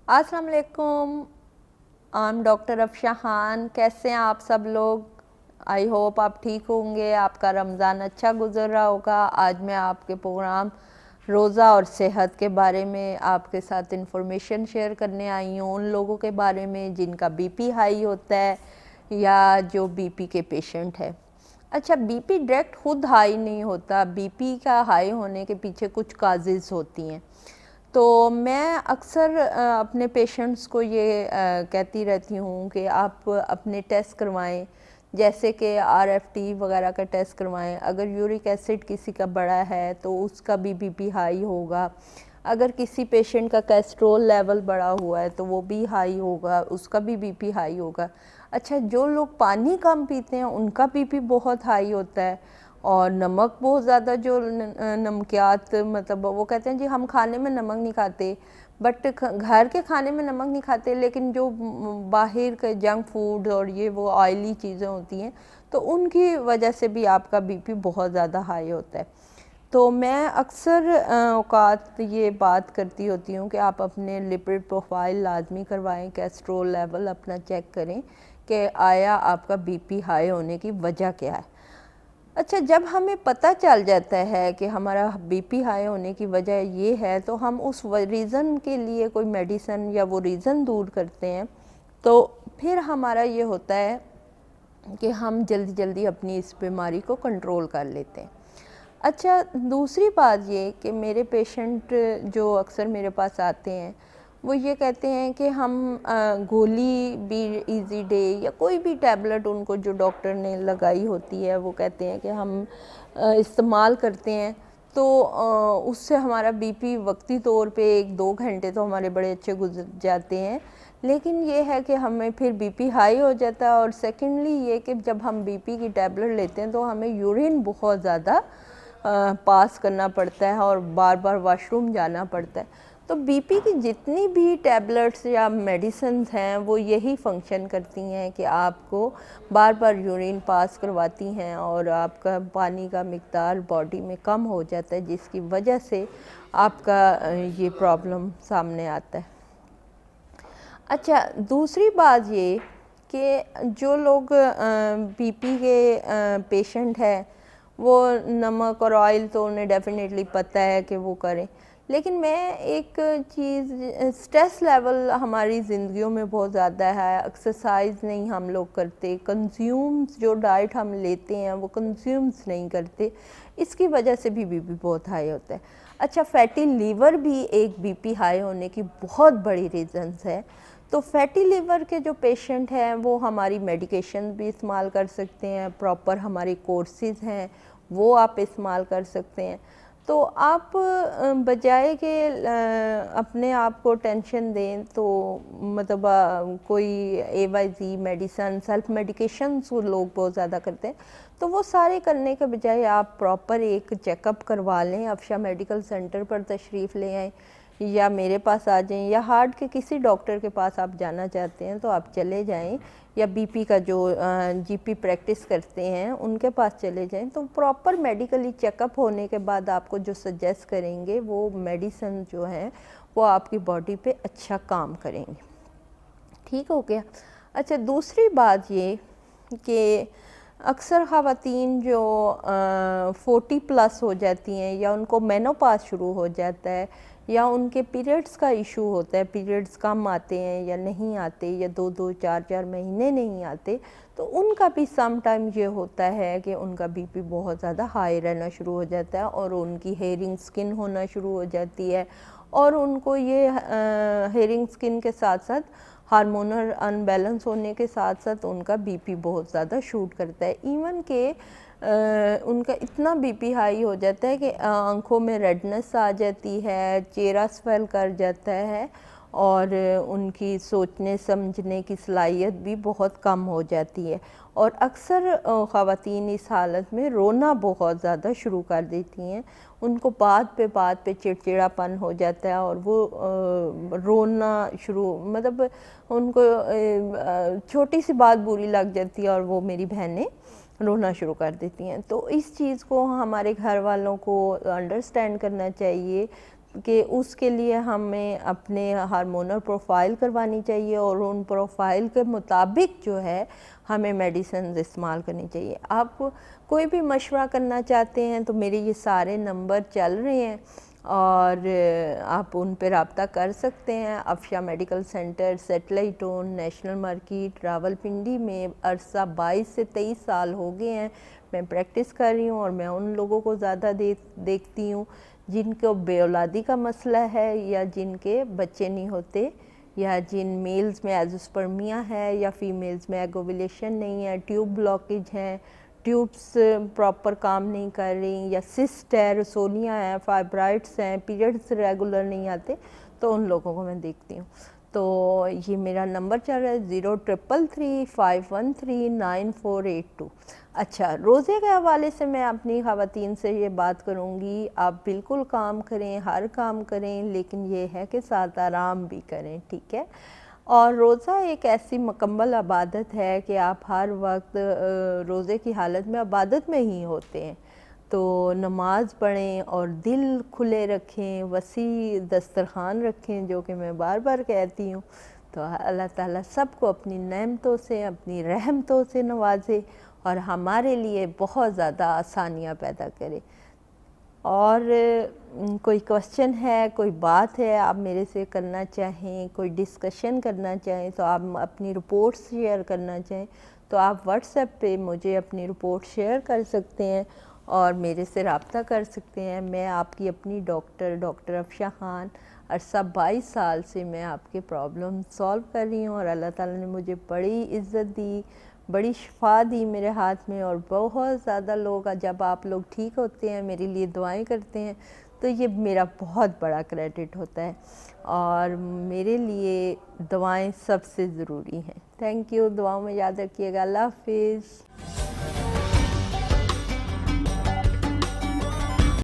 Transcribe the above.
अस्सलाम वालेकुम। I'm doctor Afsha Khan. कैसे हैं आप सब लोग? आई होप आप ठीक होंगे, आपका रमज़ान अच्छा गुजर रहा होगा। आज मैं आपके प्रोग्राम रोज़ा और सेहत के बारे में आपके साथ इंफॉर्मेशन शेयर करने आई हूँ, उन लोगों के बारे में जिनका बीपी हाई होता है या जो बीपी के पेशेंट है। अच्छा, बीपी डायरेक्ट खुद हाई नहीं होता, बीपी का हाई होने के पीछे कुछ काजेज़ होती हैं। तो मैं अक्सर अपने पेशेंट्स को ये कहती रहती हूँ कि आप अपने टेस्ट करवाएं, जैसे कि आरएफटी वगैरह का टेस्ट करवाएं। अगर यूरिक एसिड किसी का बड़ा है तो उसका भी बीपी हाई होगा। अगर किसी पेशेंट का कोलेस्ट्रॉल लेवल बढ़ा हुआ है तो वो भी हाई होगा, उसका भी बीपी हाई होगा। अच्छा, जो लोग पानी कम पीते हैं उनका बीपी बहुत हाई होता है। और नमक बहुत ज़्यादा, जो नमकियात, मतलब वो कहते हैं जी हम खाने में नमक नहीं खाते, बट घर के खाने में नमक नहीं खाते, लेकिन जो बाहर के जंक फूड और ये वो ऑयली चीज़ें होती हैं तो उनकी वजह से भी आपका बीपी बहुत ज़्यादा हाई होता है। तो मैं अक्सर औकात ये बात करती होती हूँ कि आप अपने लिपिड प्रोफाइल लाजमी करवाएं, कोलेस्ट्रॉल लेवल अपना चेक करें कि आया आपका बीपी हाई होने की वजह क्या है। अच्छा, जब हमें पता चल जाता है कि हमारा बीपी हाई होने की वजह ये है तो हम उस रीज़न के लिए कोई मेडिसिन या वो रीज़न दूर करते हैं, तो फिर हमारा ये होता है कि हम जल्दी जल्दी अपनी इस बीमारी को कंट्रोल कर लेते हैं। अच्छा, दूसरी बात ये कि मेरे पेशेंट जो अक्सर मेरे पास आते हैं वो ये कहते हैं कि हम गोली भी इजी डे या कोई भी टैबलेट उनको जो डॉक्टर ने लगाई होती है वो कहते हैं कि हम इस्तेमाल करते हैं तो उससे हमारा बीपी वक्ती तौर पे 1-2 घंटे तो हमारे बड़े अच्छे गुजर जाते हैं, लेकिन ये है कि हमें फिर बीपी हाई हो जाता है। और सेकेंडली ये कि जब हम बीपी की टैबलेट लेते हैं तो हमें यूरिन बहुत ज़्यादा पास करना पड़ता है और बार बार वॉशरूम जाना पड़ता है। तो बीपी की जितनी भी टैबलेट्स या मेडिसिन्स हैं वो यही फंक्शन करती हैं कि आपको बार बार यूरिन पास करवाती हैं और आपका पानी का मिक़दार बॉडी में कम हो जाता है, जिसकी वजह से आपका ये प्रॉब्लम सामने आता है। अच्छा, दूसरी बात ये कि जो लोग बीपी के पेशेंट हैं वो नमक और ऑयल तो उन्हें डेफिनेटली पता है कि वो करें, लेकिन मैं एक चीज़, स्ट्रेस लेवल हमारी ज़िंदगियों में बहुत ज़्यादा है, एक्सरसाइज नहीं हम लोग करते, कंज्यूम्स जो डाइट हम लेते हैं वो कंज्यूम्स नहीं करते, इसकी वजह से भी बीपी बहुत हाई होता है। अच्छा, फैटी लीवर भी एक बीपी हाई होने की बहुत बड़ी रीज़न्स है। तो फैटी लिवर के जो पेशेंट हैं वो हमारी मेडिकेशन भी इस्तेमाल कर सकते हैं, प्रॉपर हमारी कोर्सेज़ हैं वो आप इस्तेमाल कर सकते हैं। तो आप बजाय के अपने आप को टेंशन दें तो मतलब कोई AYZ मेडिसन, सेल्फ मेडिकेशंस वो लोग बहुत ज़्यादा करते हैं, तो वो सारे करने के बजाय आप प्रॉपर एक चेकअप करवा लें, अफशा मेडिकल सेंटर पर तशरीफ़ ले आएँ या मेरे पास आ जाएं, या हार्ट के किसी डॉक्टर के पास आप जाना चाहते हैं तो आप चले जाएं, या बीपी का जो GP प्रैक्टिस करते हैं उनके पास चले जाएं। तो प्रॉपर मेडिकली चेकअप होने के बाद आपको जो सजेस्ट करेंगे वो मेडिसिन जो हैं वो आपकी बॉडी पे अच्छा काम करेंगे। ठीक हो गया। अच्छा, दूसरी बात ये कि अक्सर ख़वातीन जो 40+ हो जाती हैं या उनको मेनोपॉज शुरू हो जाता है या उनके पीरियड्स का इशू होता है, पीरियड्स कम आते हैं या नहीं आते या 2-2 4-4 महीने नहीं आते, तो उनका भी सम टाइम ये होता है कि उनका बीपी बहुत ज़्यादा हाई रहना शुरू हो जाता है और उनकी हेयरिंग स्किन होना शुरू हो जाती है और उनको ये हेयरिंग स्किन के साथ साथ हार्मोनल अनबैलेंस होने के साथ साथ उनका बीपी बहुत ज़्यादा शूट करता है। इवन के उनका इतना बीपी हाई हो जाता है कि आँखों में रेडनेस आ जाती है, चेहरा स्वेल कर जाता है और उनकी सोचने समझने की सलाहियत भी बहुत कम हो जाती है और अक्सर ख़वातीन इस हालत में रोना बहुत ज़्यादा शुरू कर देती हैं। उनको बात पे चिड़चिड़ापन हो जाता है और वो रोना शुरू, मतलब उनको छोटी सी बात बुरी लग जाती है और वो मेरी बहनें रोना शुरू कर देती हैं। तो इस चीज़ को हमारे घर वालों को अंडरस्टैंड करना चाहिए कि उसके लिए हमें अपने हार्मोनल प्रोफाइल करवानी चाहिए और उन प्रोफाइल के मुताबिक जो है हमें मेडिसिन इस्तेमाल करनी चाहिए। आप कोई भी मशवरा करना चाहते हैं तो मेरे ये सारे नंबर चल रहे हैं और आप उन पर रब्ता कर सकते हैं। Afsha medical centre, satellite town, national market, Rawalpindi में अरसा 22 से 23 साल हो गए हैं मैं प्रैक्टिस कर रही हूँ और मैं उन लोगों को ज़्यादा देखती हूँ जिनको बेऔलादी का मसला है या जिनके बच्चे नहीं होते या जिन मेल्स में एजोस्पर्मिया है या फीमेल्स में एग ओवुलेशन नहीं है, ट्यूब ब्लॉकेज हैं, ट्यूब्स प्रॉपर काम नहीं कर रही या सिस्ट है, रसोलियाँ हैं, फाइब्राइड्स हैं, पीरियड्स रेगुलर नहीं आते, तो उन लोगों को मैं देखती हूँ। तो ये मेरा नंबर चल रहा है 03335139 482। अच्छा, रोज़े के हवाले से मैं अपनी ख़वातीन से ये बात करूँगी, आप बिल्कुल काम करें, हर काम करें, लेकिन ये है कि साथ आराम भी करें, ठीक है। और रोज़ा एक ऐसी मुकम्मल इबादत है कि आप हर वक्त रोज़े की हालत में इबादत में ही होते हैं। तो नमाज पढ़ें और दिल खुले रखें, वसी दस्तरखान रखें, जो कि मैं बार बार कहती हूँ। तो अल्लाह ताला सबको अपनी नेमतों से, अपनी रहमतों से नवाजे और हमारे लिए बहुत ज़्यादा आसानियाँ पैदा करे। और कोई क्वेश्चन है, कोई बात है आप मेरे से करना चाहें, कोई डिस्कशन करना चाहें, तो आप अपनी रिपोर्ट्स शेयर करना चाहें तो आप व्हाट्सएप पे मुझे अपनी रिपोर्ट शेयर कर सकते हैं और मेरे से रब्ता कर सकते हैं। मैं आपकी अपनी डॉक्टर अफशा खान, अरसा 22 साल से मैं आपके प्रॉब्लम सॉल्व कर रही हूँ और अल्लाह ताला ने मुझे बड़ी इज़्ज़त दी, बड़ी शिफा दी मेरे हाथ में। और बहुत ज़्यादा लोग, जब आप लोग ठीक होते हैं, मेरे लिए दुआएं करते हैं, तो ये मेरा बहुत बड़ा क्रेडिट होता है और मेरे लिए दुआएं सबसे ज़रूरी हैं। थैंक यू, दुआओं में याद रखिएगा। अल्लाह हाफिज़।